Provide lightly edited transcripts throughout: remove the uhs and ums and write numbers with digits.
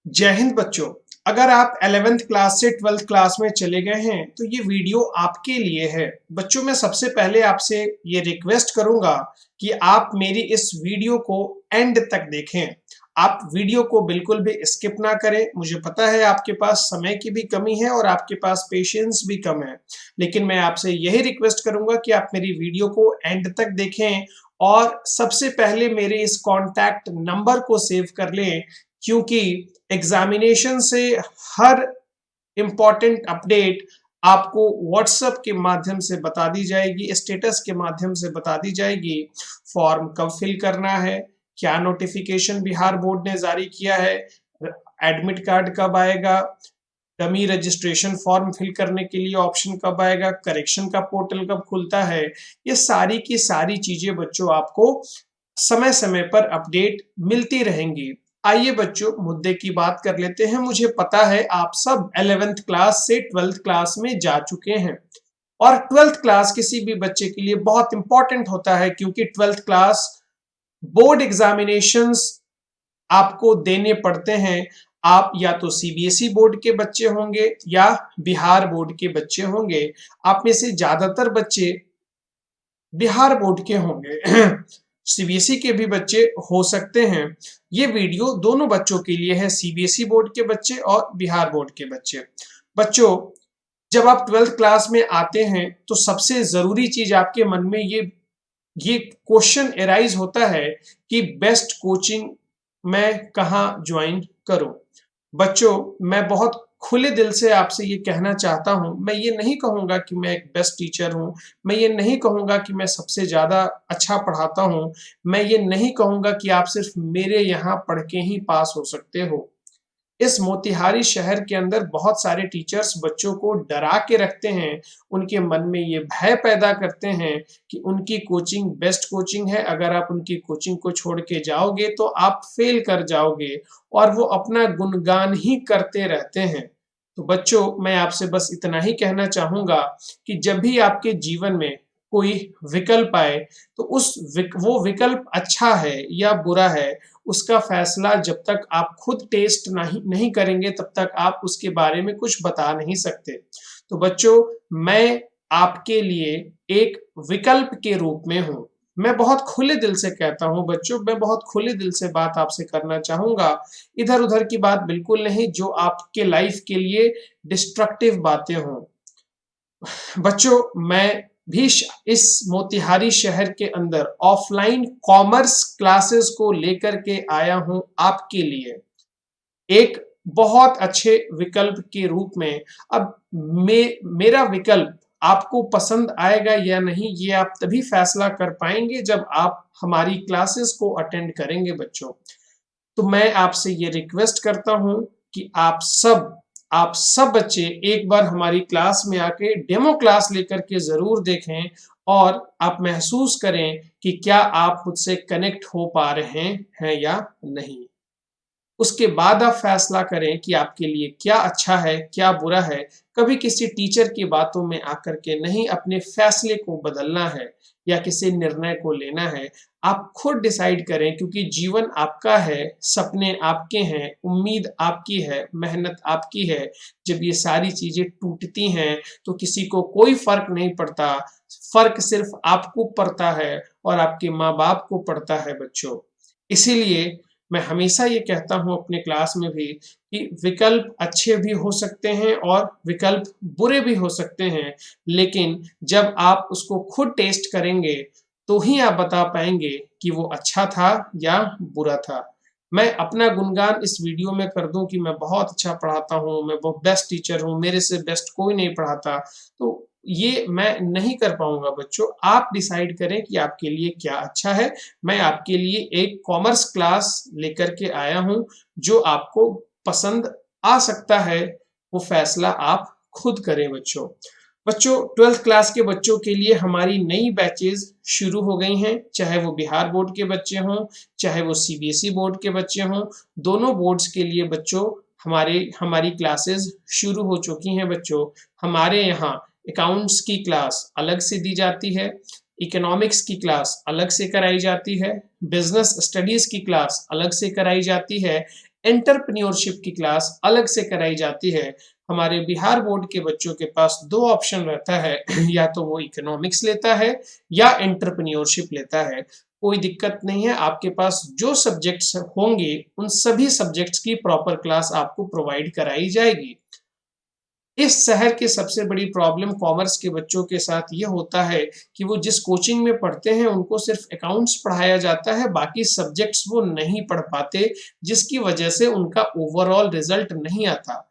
जय हिंद बच्चों। अगर आप 11th क्लास से 12th क्लास में चले गए हैं तो ये वीडियो आपके लिए है। बच्चों, मैं सबसे पहले आपसे ये रिक्वेस्ट करूंगा कि आप मेरी इस वीडियो को एंड तक देखें। आप वीडियो को बिल्कुल भी स्किप ना करें। मुझे पता है आपके पास समय की भी कमी है और आपके पास पेशेंस भी कम है, लेकिन मैं आपसे यही रिक्वेस्ट करूंगा कि आप मेरी वीडियो को एंड तक देखें और सबसे पहले मेरे इस कॉन्टैक्ट नंबर को सेव कर लें, क्योंकि एग्जामिनेशन से हर इंपॉर्टेंट अपडेट आपको व्हाट्सएप के माध्यम से बता दी जाएगी, स्टेटस के माध्यम से बता दी जाएगी। फॉर्म कब फिल करना है, क्या नोटिफिकेशन बिहार बोर्ड ने जारी किया है, एडमिट कार्ड कब आएगा, डमी रजिस्ट्रेशन फॉर्म फिल करने के लिए ऑप्शन कब आएगा, करेक्शन का पोर्टल कब खुलता है, ये सारी की सारी चीजें बच्चों आपको समय समय पर अपडेट मिलती रहेंगी। आइए बच्चों, मुद्दे की बात कर लेते हैं। मुझे पता है आप सब 11th क्लास से 12th क्लास में जा चुके हैं और 12th क्लास किसी भी बच्चे के लिए बहुत इंपॉर्टेंट होता है, क्योंकि 12th क्लास बोर्ड एग्जामिनेशंस आपको देने पड़ते हैं। आप या तो सीबीएसई बोर्ड के बच्चे होंगे या बिहार बोर्ड के बच्चे होंगे। आप में से ज्यादातर बच्चे बिहार बोर्ड के होंगे, सीबीएसई के भी बच्चे हो सकते हैं। ये वीडियो दोनों बच्चों के लिए है, सीबीएसई बोर्ड के बच्चे और बिहार बोर्ड के बच्चे। बच्चों, जब आप 12th क्लास में आते हैं तो सबसे जरूरी चीज आपके मन में ये क्वेश्चन एराइज होता है कि बेस्ट कोचिंग मैं कहाँ ज्वाइन करूं। बच्चों, मैं बहुत खुले दिल से आपसे ये कहना चाहता हूं। मैं ये नहीं कहूंगा कि मैं एक बेस्ट टीचर हूं, मैं ये नहीं कहूंगा कि मैं सबसे ज्यादा अच्छा पढ़ाता हूं, मैं ये नहीं कहूंगा कि आप सिर्फ मेरे यहाँ पढ़ के ही पास हो सकते हो। इस मोतिहारी शहर के अंदर बहुत सारे टीचर्स बच्चों को डरा के रखते हैं, उनके मन में ये भय पैदा करते हैं कि उनकी कोचिंग बेस्ट कोचिंग है, अगर आप उनकी कोचिंग को छोड़ के जाओगे तो आप फेल कर जाओगे, और वो अपना गुणगान ही करते रहते हैं। तो बच्चों, मैं आपसे बस इतना ही कहना चाहूंगा कि जब भी आपके जीवन में कोई विकल्प आए तो वो विकल्प अच्छा है या बुरा है, उसका फैसला जब तक आप खुद टेस्ट नहीं करेंगे तब तक आप उसके बारे में कुछ बता नहीं सकते। तो बच्चों, मैं आपके लिए एक विकल्प के रूप में हूं। मैं बहुत खुले दिल से कहता हूं बच्चों, मैं बहुत खुले दिल से बात आपसे करना चाहूंगा। इधर उधर की बात बिल्कुल नहीं जो आपके लाइफ के लिए डिस्ट्रक्टिव बातें हों। बच्चों, मैं भी इस मोतिहारी शहर के अंदर ऑफलाइन कॉमर्स क्लासेस को लेकर के आया हूं आपके लिए एक बहुत अच्छे विकल्प के रूप में। अब मेरा विकल्प आपको पसंद आएगा या नहीं, ये आप तभी फैसला कर पाएंगे जब आप हमारी क्लासेस को अटेंड करेंगे बच्चों। तो मैं आपसे ये रिक्वेस्ट करता हूं कि आप सब बच्चे एक बार हमारी क्लास में आके डेमो क्लास लेकर के जरूर देखें और आप महसूस करें कि क्या आप मुझसे कनेक्ट हो पा रहे हैं या नहीं। उसके बाद आप फैसला करें कि आपके लिए क्या अच्छा है, क्या बुरा है। कभी किसी टीचर की बातों में आकर के नहीं अपने फैसले को बदलना है या किसी निर्णय को लेना है। आप खुद डिसाइड करें, क्योंकि जीवन आपका है, सपने आपके हैं, उम्मीद आपकी है, मेहनत आपकी है। जब ये सारी चीजें टूटती हैं तो किसी को कोई फर्क नहीं पड़ता। फर्क सिर्फ आपको पड़ता है और आपके माँ बाप को पड़ता है बच्चों। इसीलिए मैं हमेशा ये कहता हूँ अपने क्लास में भी कि विकल्प अच्छे भी हो सकते हैं और विकल्प बुरे भी हो सकते हैं, लेकिन जब आप उसको खुद टेस्ट करेंगे तो ही आप बता पाएंगे कि वो अच्छा था या बुरा था। मैं अपना गुणगान इस वीडियो में कर दूं कि मैं बहुत अच्छा पढ़ाता हूँ, मैं बहुत बेस्ट टीचर हूँ, मेरे से बेस्ट कोई नहीं पढ़ाता, तो ये मैं नहीं कर पाऊंगा बच्चों। आप डिसाइड करें कि आपके लिए क्या अच्छा है। मैं आपके लिए एक कॉमर्स क्लास लेकर के आया हूं जो आपको पसंद आ सकता है, वो फैसला आप खुद करें बच्चों। बच्चों, 12th क्लास के बच्चों के लिए हमारी नई बैचेस शुरू हो गई हैं, चाहे वो बिहार बोर्ड के बच्चे हों, चाहे वो सीबीएसई बोर्ड के बच्चे हों। दोनों बोर्ड्स के लिए बच्चों हमारी क्लासेस शुरू हो चुकी हैं बच्चों। हमारे यहाँ अकाउंट्स की क्लास अलग से दी जाती है, इकोनॉमिक्स की क्लास अलग से कराई जाती है, बिजनेस स्टडीज की क्लास अलग से कराई जाती है, एंटरप्रेन्योरशिप की क्लास अलग से कराई जाती है। हमारे बिहार बोर्ड के बच्चों के पास 2 ऑप्शन रहता है या तो वो इकोनॉमिक्स लेता है या एंटरप्रेन्योरशिप लेता है। कोई दिक्कत नहीं है, आपके पास जो सब्जेक्ट्स होंगे उन सभी सब्जेक्ट्स की प्रॉपर क्लास आपको प्रोवाइड कराई जाएगी। इस शहर की सबसे बड़ी प्रॉब्लम कॉमर्स के बच्चों के साथ ये होता है कि वो जिस कोचिंग में पढ़ते हैं उनको सिर्फ अकाउंट्स पढ़ाया जाता है, बाकी सब्जेक्ट्स वो नहीं पढ़ पाते, जिसकी वजह से उनका ओवरऑल रिजल्ट नहीं आता।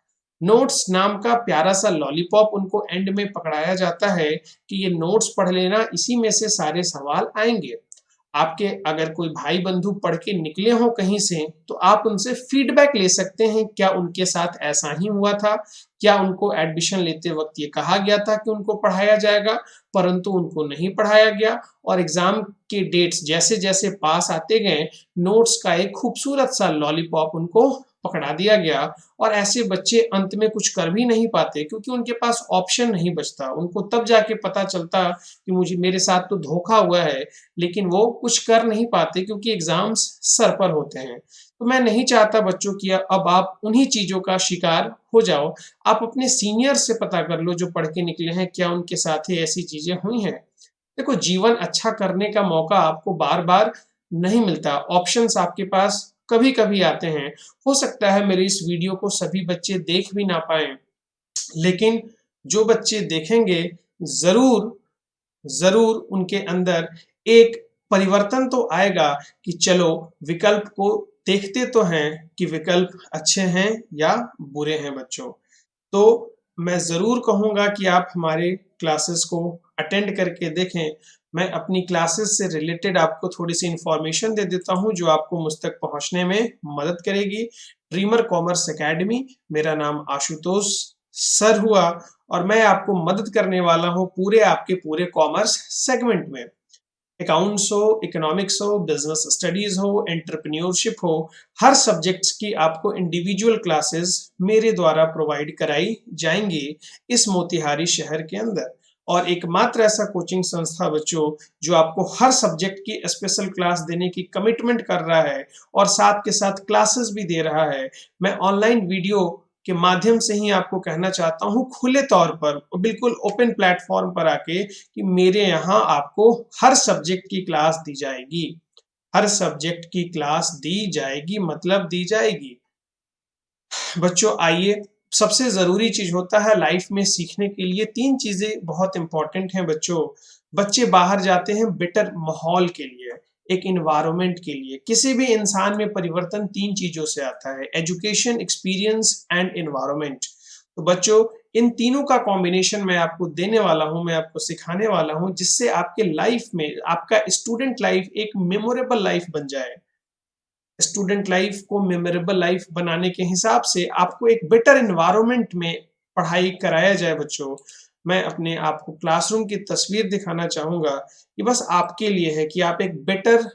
नोट्स नाम का प्यारा सा लॉलीपॉप उनको एंड में पकड़ाया जाता है कि ये नोट्स पढ़ लेना, इसी में से सारे सवाल आएंगे। आपके अगर कोई भाई बंधु पढ़ के निकले हों कहीं से, तो आप उनसे फीडबैक ले सकते हैं, क्या उनके साथ ऐसा ही हुआ था? क्या उनको एडमिशन लेते वक़्त ये कहा गया था कि उनको पढ़ाया जाएगा, परंतु उनको नहीं पढ़ाया गया और एग्ज़ाम के डेट्स जैसे-जैसे पास आते गए, नोट्स का एक खूबसूरत सा लॉलीपॉप उनको पकड़ा दिया गया और ऐसे बच्चे अंत में कुछ कर भी नहीं पाते क्योंकि उनके पास ऑप्शन नहीं बचता। उनको तब जाके पता चलता कि मुझे मेरे साथ तो धोखा हुआ है, लेकिन वो कुछ कर नहीं पाते क्योंकि एग्ज़ाम्स सर पर होते हैं। तो मैं नहीं चाहता बच्चों कि अब आप उन्हीं चीज़ों का शिकार हो जाओ। आप अपने सीनियर से पता कर लो जो पढ़ के निकले हैं, क्या उनके साथ ही ऐसी चीज़ें हुई हैं? देखो, जीवन अच्छा करने का मौका आपको बार-बार नहीं मिलता, ऑप्शंस आपके पास कभी-कभी आते हैं। हो सकता है मेरी इस वीडियो को सभी बच्चे देख भी ना पाएँ, लेकिन जो बच्चे देखेंगे ज़रूर ज़रूर उनके अंदर एक परिवर्तन तो आएगा कि चलो विकल्प को देखते तो हैं कि विकल्प अच्छे हैं या बुरे हैं बच्चों। तो मैं ज़रूर कहूँगा कि आप हमारे क्लासेस को अटेंड करके देखें। मैं अपनी क्लासेस से रिलेटेड आपको थोड़ी-सी इन्फॉर्मेशन दे देता हूँ जो आपको मुझ तक पहुँचने में मदद करेगी। ड्रीमर कॉमर्स अकेडमी, मेरा नाम आशुतोष सर हुआ और मैं आपको मदद करने वाला हूँ पूरे आपके पूरे कॉमर्स सेगमेंट में। अकाउंट्स हो, इकोनॉमिक्स हो, बिजनेस स्टडीज हो, एंटरप्रेन्योरशिप हो, हर सब्जेक्ट्स की आपको इंडिविजुअल क्लासेस मेरे द्वारा प्रोवाइड कराई जाएंगी इस मोतिहारी शहर के अंदर। और एकमात्र ऐसा कोचिंग संस्था बच्चों जो आपको हर सब्जेक्ट की स्पेशल क्लास देने की कमिटमेंट कर रहा है और साथ के साथ क्लासेस भी दे रहा है। मैं ऑनलाइन वीडियो के माध्यम से ही आपको कहना चाहता हूँ खुले तौर पर, बिल्कुल ओपन प्लेटफॉर्म पर आके, कि मेरे यहाँ आपको हर सब्जेक्ट की क्लास दी जाएगी। हर सब्जेक्ट की क्लास दी जाएगी मतलब दी जाएगी। बच्चों आइए, सबसे ज़रूरी चीज़ होता है लाइफ में सीखने के लिए 3 चीज़ें बहुत इम्पोर्टेंट हैं बच्चों। बच्चे बाहर जाते हैं बेटर माहौल के लिए, एक एनवायरनमेंट के लिए। किसी भी इंसान में परिवर्तन 3 चीज़ों से आता है, एजुकेशन, एक्सपीरियंस एंड एनवायरनमेंट। तो बच्चों इन तीनों का कॉम्बिनेशन मैं आपको देने वाला हूँ, मैं आपको सिखाने वाला हूँ, जिससे आपके लाइफ में आपका स्टूडेंट लाइफ एक मेमोरेबल लाइफ बन जाए। स्टूडेंट लाइफ को मेमोरेबल लाइफ बनाने के हिसाब से आपको एक बेटर एनवायरनमेंट में पढ़ाई कराया जाए बच्चों। मैं अपने आपको क्लासरूम की तस्वीर दिखाना चाहूँगा, ये बस आपके लिए है कि आप एक बेटर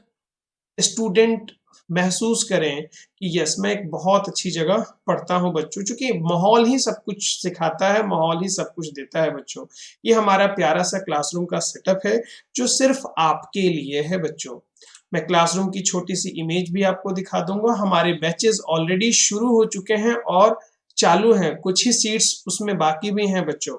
स्टूडेंट महसूस करें कि यस मैं एक बहुत अच्छी जगह पढ़ता हूँ बच्चों, चूँकि माहौल ही सब कुछ सिखाता है, माहौल ही सब कुछ देता है बच्चों। ये हमारा प्यारा सा क्लासरूम का सेटअप है जो सिर्फ़ आपके लिए है बच्चों। मैं क्लासरूम की छोटी-सी इमेज भी आपको दिखा दूँगा। हमारे बैचेज़ ऑलरेडी शुरू हो चुके हैं और चालू हैं, कुछ ही सीट्स उसमें बाकी भी हैं बच्चों।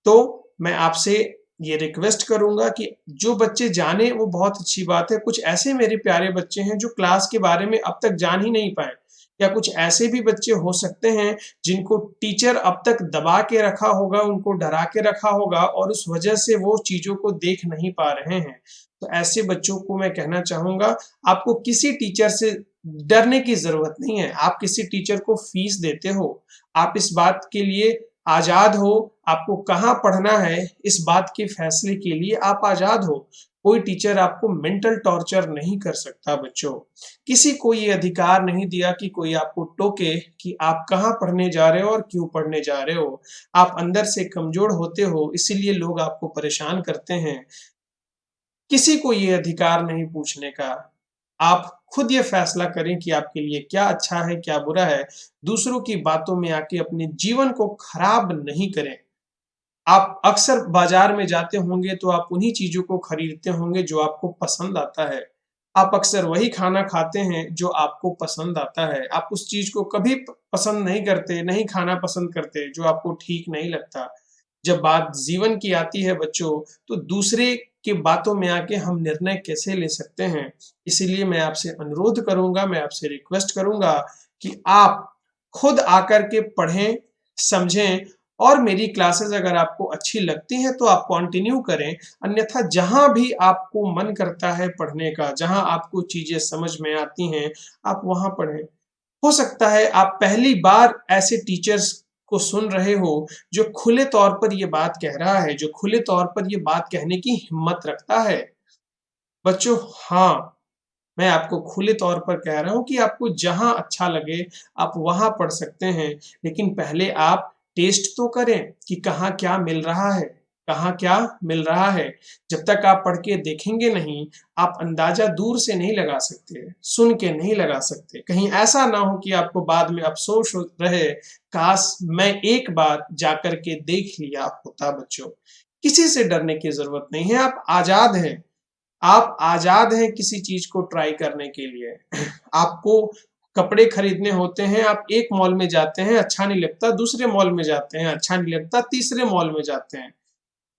तो मैं आपसे ये रिक्वेस्ट करूँगा कि जो बच्चे जाने वो बहुत अच्छी बात है, कुछ ऐसे मेरे प्यारे बच्चे हैं जो क्लास के बारे में अब तक जान ही नहीं पाए, या कुछ ऐसे भी बच्चे हो सकते हैं जिनको टीचर अब तक दबा के रखा होगा, उनको डरा के रखा होगा और उस वजह से वो चीज़ों को देख नहीं पा रहे हैं। तो ऐसे बच्चों को मैं कहना चाहूँगा, आपको किसी टीचर से डरने की ज़रूरत नहीं है। आप किसी टीचर को फ़ीस देते हो, आप इस बात के लिए आज़ाद हो, आपको कहाँ पढ़ना है, इस बात के फैसले के लिए आप आज़ाद हो। कोई टीचर आपको मेंटल टॉर्चर नहीं कर सकता बच्चों। किसी को ये अधिकार नहीं दिया कि कोई आपको टोके कि आप कहाँ पढ़ने जा रहे हो और क्यों पढ़ने जा रहे हो। आप अंदर से कमज़ोर होते हो, इसीलिए लोग आपको परेशान करते हैं। किसी को ये अधिकार नहीं पूछने का। आप खुद ये फैसला करें कि आपके लिए क्या अच्छा है, क्या बुरा है। दूसरों की बातों में आके अपने जीवन को खराब नहीं करें। आप अक्सर बाज़ार में जाते होंगे तो आप उन्हीं चीज़ों को खरीदते होंगे जो आपको पसंद आता है। आप अक्सर वही खाना खाते हैं जो आपको पसंद आता है। आप उस चीज़ को कभी पसंद नहीं करते, नहीं खाना पसंद करते जो आपको ठीक नहीं लगता। जब बात जीवन की आती है बच्चों, तो दूसरे की बातों में आके हम निर्णय कैसे ले सकते हैं? इसीलिए मैं आपसे अनुरोध करूँगा, मैं आपसे रिक्वेस्ट करूँगा कि आप खुद आकर के पढ़ें, समझें और मेरी क्लासेस अगर आपको अच्छी लगती हैं तो आप कंटिन्यू करें। अन्यथा जहाँ भी आपको मन करता है पढ़ने का, जहाँ आपको चीज़ें समझ में आती हैं, आप वहाँ पढ़ें। हो सकता है आप पहली बार ऐसे टीचर्स को सुन रहे हो, जो खुले तौर पर ये बात कह रहा है, जो खुले तौर पर ये बात कहने की हिम्मत रखता है। बच्चों हाँ, मैं आपको खुले तौर पर कह रहा हूँ कि आपको जहाँ अच्छा लगे, आप वहाँ पढ़ सकते हैं। लेकिन पहले आप टेस्ट तो करें कि कहाँ क्या मिल रहा है, कहाँ क्या मिल रहा है। जब तक आप पढ़ के देखेंगे नहीं, आप अंदाज़ा दूर से नहीं लगा सकते, सुन के नहीं लगा सकते। कहीं ऐसा ना हो कि आपको बाद में अफ़सोस हो रहे, काश मैं एक बार जाकर के देख लिया होता बच्चों। किसी से डरने की ज़रूरत नहीं है, आप आज़ाद हैं। आप आज़ाद हैं किसी चीज़ को ट्राई करने के लिए। आपको कपड़े खरीदने होते हैं, आप एक मॉल में जाते हैं, अच्छा नहीं लगता, दूसरे मॉल में जाते हैं, अच्छा नहीं लगता, तीसरे मॉल में जाते हैं।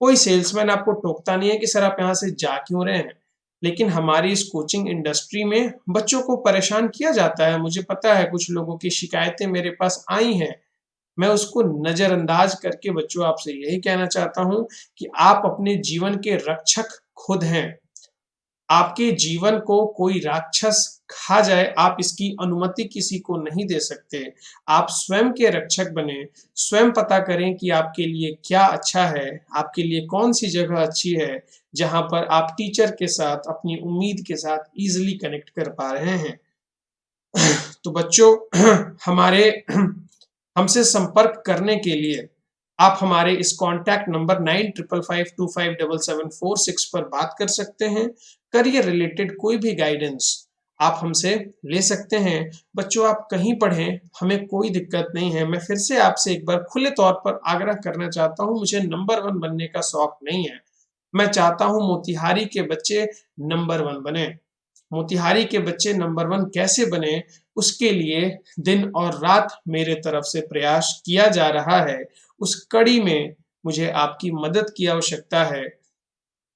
कोई सेल्समैन आपको टोकता नहीं है कि सर आप यहाँ से जा क्यों रहे हैं? लेकिन हमारी इस कोचिंग इंडस्ट्री में बच्चों को परेशान किया जाता है। मुझे पता है कुछ लोगों की शिकायतें मेरे पास आई हैं। मैं उसको नज़रअंदाज करके बच्चों आपसे यही कहना चाहता हूँ कि आप अपने जीवन के रक्षक खुद हैं। आपके जीवन को कोई राक्षस खा जाए, आप इसकी अनुमति किसी को नहीं दे सकते। आप स्वयं के रक्षक बनें, स्वयं पता करें कि आपके लिए क्या अच्छा है, आपके लिए कौन-सी जगह अच्छी है, जहाँ पर आप टीचर के साथ, अपनी उम्मीद के साथ ईज़िली कनेक्ट कर पा रहे हैं। तो बच्चों हमारे हमसे संपर्क करने के लिए आप हमारे इस कॉन्टैक्ट नंबर 9555257746 पर बात कर सकते हैं। करियर रिलेटेड कोई भी गाइडेंस आप हमसे ले सकते हैं। बच्चों आप कहीं पढ़ें, हमें कोई दिक्कत नहीं है। मैं फिर से आपसे एक बार खुले तौर पर आग्रह करना चाहता हूँ, मुझे नंबर 1 बनने का शौक नहीं है। मैं चाहता हूँ मोतिहारी के बच्चे नंबर 1 बने। मोतिहारी के बच्चे नंबर 1 कैसे बने, उसके लिए दिन और रात मेरे तरफ से प्रयास किया जा रहा है। उस कड़ी में मुझे आपकी मदद की आवश्यकता है।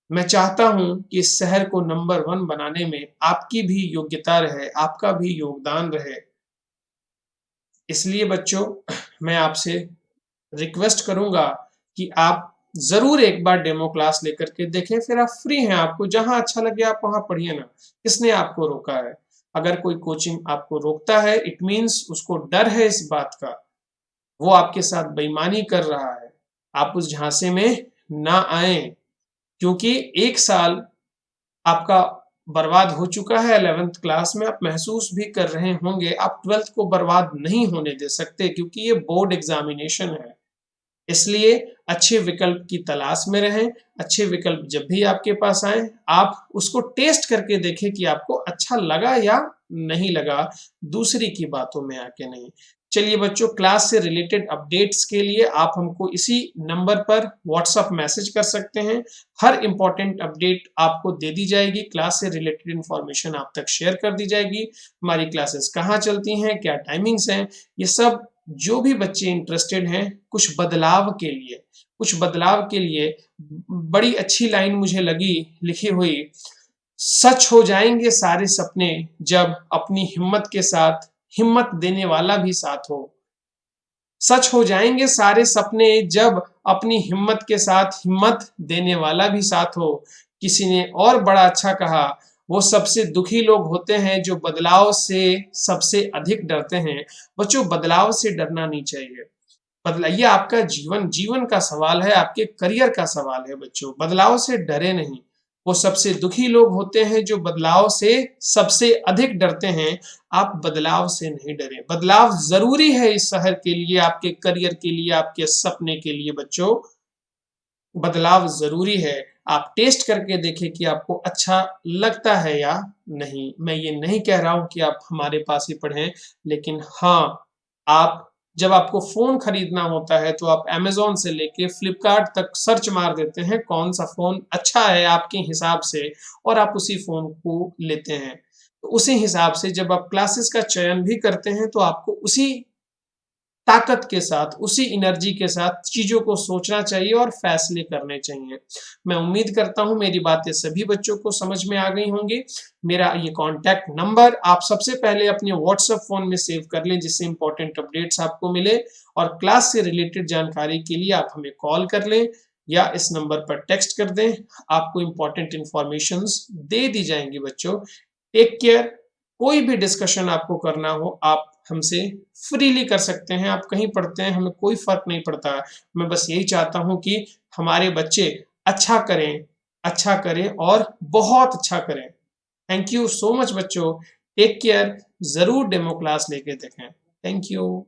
मैं चाहता हूँ कि इस शहर को नंबर 1 बनाने में आपकी भी योग्यता रहे, आपका भी योगदान रहे। इसलिए बच्चों मैं आपसे रिक्वेस्ट करूँगा कि आप ज़रूर एक बार डेमो क्लास लेकर के देखें, फिर आप फ्री हैं, आपको जहाँ अच्छा लगे आप वहाँ पढ़िए ना। किसने आपको रोका है? अगर कोई कोचिंग आपको रोकता है, इट मीन्स उसको डर है इस बात का, वो आपके साथ बेईमानी कर रहा है। आप उस झांसे में ना आएँ, क्योंकि 1 साल आपका बर्बाद हो चुका है 11th क्लास में, आप महसूस भी कर रहे होंगे, आप 12th को बर्बाद नहीं होने दे सकते क्योंकि ये बोर्ड एग्ज़ामिनेशन है। इसलिए अच्छे विकल्प की तलाश में रहें, अच्छे विकल्प जब भी आपके पास आएँ, आप उसको टेस्ट करके देखें कि आपको अच्छा लगा या नहीं लगा, दूसरे की बातों में आके नहीं। चलिए बच्चों, क्लास से रिलेटेड अपडेट्स के लिए आप हमको इसी नंबर पर व्हाट्सएप मैसेज कर सकते हैं। हर इम्पोर्टेंट अपडेट आपको दे दी जाएगी, क्लास से रिलेटेड इन्फॉर्मेशन आप तक शेयर कर दी जाएगी। हमारी क्लासेस कहाँ चलती हैं, क्या टाइमिंग्स हैं, ये सब जो भी बच्चे इंटरेस्टेड हैं कुछ बदलाव के लिए बड़ी अच्छी लाइन मुझे लगी लिखी हुई, सच हो जाएंगे सारे सपने जब अपनी हिम्मत के साथ हिम्मत देने वाला भी साथ हो। सच हो जाएंगे सारे सपने जब अपनी हिम्मत के साथ हिम्मत देने वाला भी साथ हो। किसी ने और बड़ा अच्छा कहा, वो सबसे दुखी लोग होते हैं जो बदलाव से सबसे अधिक डरते हैं। बच्चों बदलाव से डरना नहीं चाहिए। बदलाइए, आपका जीवन का सवाल है, आपके करियर का सवाल है बच्चों। बदलाव से डरे नहीं। वो सबसे दुखी लोग होते हैं जो बदलाव से सबसे अधिक डरते हैं। आप बदलाव से नहीं डरें। बदलाव ज़रूरी है इस शहर के लिए, आपके करियर के लिए, आपके सपने के लिए बच्चों। बदलाव ज़रूरी है। आप टेस्ट करके देखें कि आपको अच्छा लगता है या नहीं। मैं ये नहीं कह रहा हूँ कि आप हमारे पास ही पढ़ें, लेकिन हाँ, आप जब आपको फ़ोन खरीदना होता है तो आप अमेज़न से लेके फ्लिपकार्ट तक सर्च मार देते हैं कौन सा फ़ोन अच्छा है आपके हिसाब से और आप उसी फ़ोन को लेते हैं। तो उसी हिसाब से जब आप क्लासेस का चयन भी करते हैं तो आपको उसी ताकत के साथ, उसी एनर्जी के साथ चीज़ों को सोचना चाहिए और फैसले करने चाहिए। मैं उम्मीद करता हूँ मेरी बातें सभी बच्चों को समझ में आ गई होंगी। मेरा ये कॉन्टैक्ट नंबर आप सबसे पहले अपने व्हाट्सएप फ़ोन में सेव कर लें जिससे इम्पोर्टेंट अपडेट्स आपको मिले और क्लास से रिलेटेड जानकारी के लिए आप हमें कॉल कर लें या इस नंबर पर टेक्स्ट कर दें। आपको इम्पोर्टेंट इन्फॉर्मेशंस दे दी जाएँगी बच्चों। Take care. कोई भी डिस्कशन आपको करना हो आप हमसे फ्रीली कर सकते हैं। आप कहीं पढ़ते हैं हमें कोई फ़र्क नहीं पड़ता। मैं बस यही चाहता हूँ कि हमारे बच्चे अच्छा करें और बहुत अच्छा करें। थैंक यू सो मच बच्चों। Take care. ज़रूर डेमो क्लास लेके देखें। Thank you.